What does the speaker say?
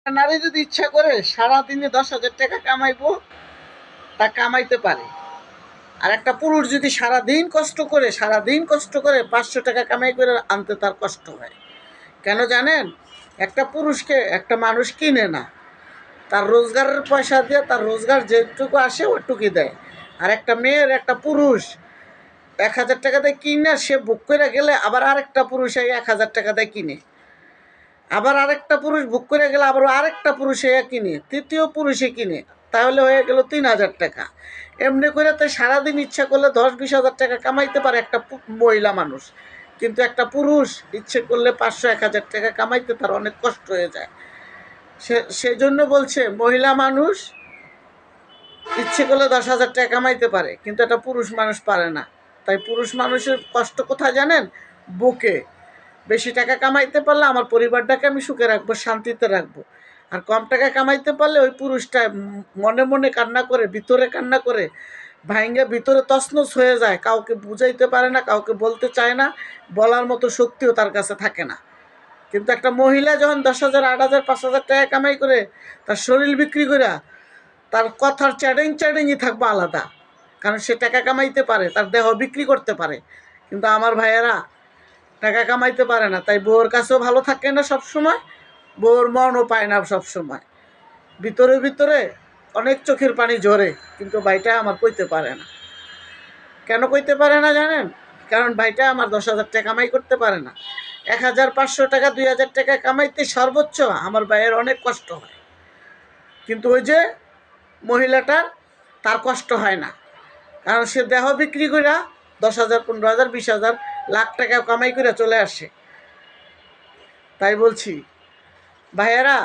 নারী যদি ইচ্ছা করে সারাদিনে 10,000 টাকা কামাইবো, তা কামাইতে পারে। আর একটা পুরুষ যদি সারাদিন কষ্ট করে 500 টাকা কামাই করে আনতে তার কষ্ট হয়। কেন জানেন? একটা পুরুষকে একটা মানুষ কিনে না, তার রোজগারের পয়সা দিয়ে তার রোজগার যেটুকু আসে ওইটুকুই দেয়। আর একটা মেয়ের একটা পুরুষ 1,000 টাকা দিয়ে কিনে সে বুক করে গেলে আবার আরেকটা পুরুষ এই 1,000 টাকা দিয়ে কিনে, আবার আরেকটা পুরুষ বুক করে গেলে আবার আরেকটা পুরুষ কিনে, তৃতীয় পুরুষে কিনে, তাহলে হয়ে গেল 3,000 টাকা। এমনি করে তো সারাদিন ইচ্ছা করলে 10-20 হাজার টাকা কামাইতে পারে একটা মহিলা মানুষ। কিন্তু একটা পুরুষ ইচ্ছে করলে 500-1,000 টাকা কামাইতে তার অনেক কষ্ট হয়ে যায়। সেজন্য বলছে মহিলা মানুষ ইচ্ছে করলে 10,000 টাকা কামাইতে পারে, কিন্তু একটা পুরুষ মানুষ পারে না। তাই পুরুষ মানুষের কষ্ট কোথায় জানেন? বুকে। বেশি টাকা কামাইতে পারলে আমার পরিবারটাকে আমি সুখে রাখবো, শান্তিতে রাখবো। আর কম টাকা কামাইতে পারলে ওই পুরুষটা মনে মনে কান্না করে, ভিতরে কান্না করে, ভাইঙ্গা ভিতরে তছনছ হয়ে যায়, কাউকে বুঝাইতে পারে না, কাউকে বলতে চায় না, বলার মতো শক্তিও তার কাছে থাকে না। কিন্তু একটা মহিলা যখন 10,000, 8,000, 5,000 টাকা কামাই করে তার শরীর বিক্রি করে, তার কথার চ্যাটিংই থাকবে আলাদা, কারণ সে টাকা কামাইতে পারে, তার দেহ বিক্রি করতে পারে। কিন্তু আমার ভাইয়েরা টাকা কামাইতে পারে না, তাই বউর কাছেও ভালো থাকে না সবসময়, বউর মনও পায় না সবসময়। ভিতরে ভিতরে অনেক চোখের পানি ঝরে, কিন্তু ভাইটা আমার কইতে পারে না। কেন কইতে পারে না জানেন? কারণ ভাইটা আমার 10,000 টাকা কামাই করতে পারে না। 1,500 টাকা, 2,000 টাকা কামাইতে সর্বোচ্চ আমার ভাইয়ের অনেক কষ্ট হয়। কিন্তু ওই যে মহিলাটার, তার কষ্ট হয় না, কারণ সে দেহ বিক্রি করে 10,000, 15,000, 20,000, লাখ টাকা কামাই করে চলে আসে। তাই বলছি ভাইয়েরা,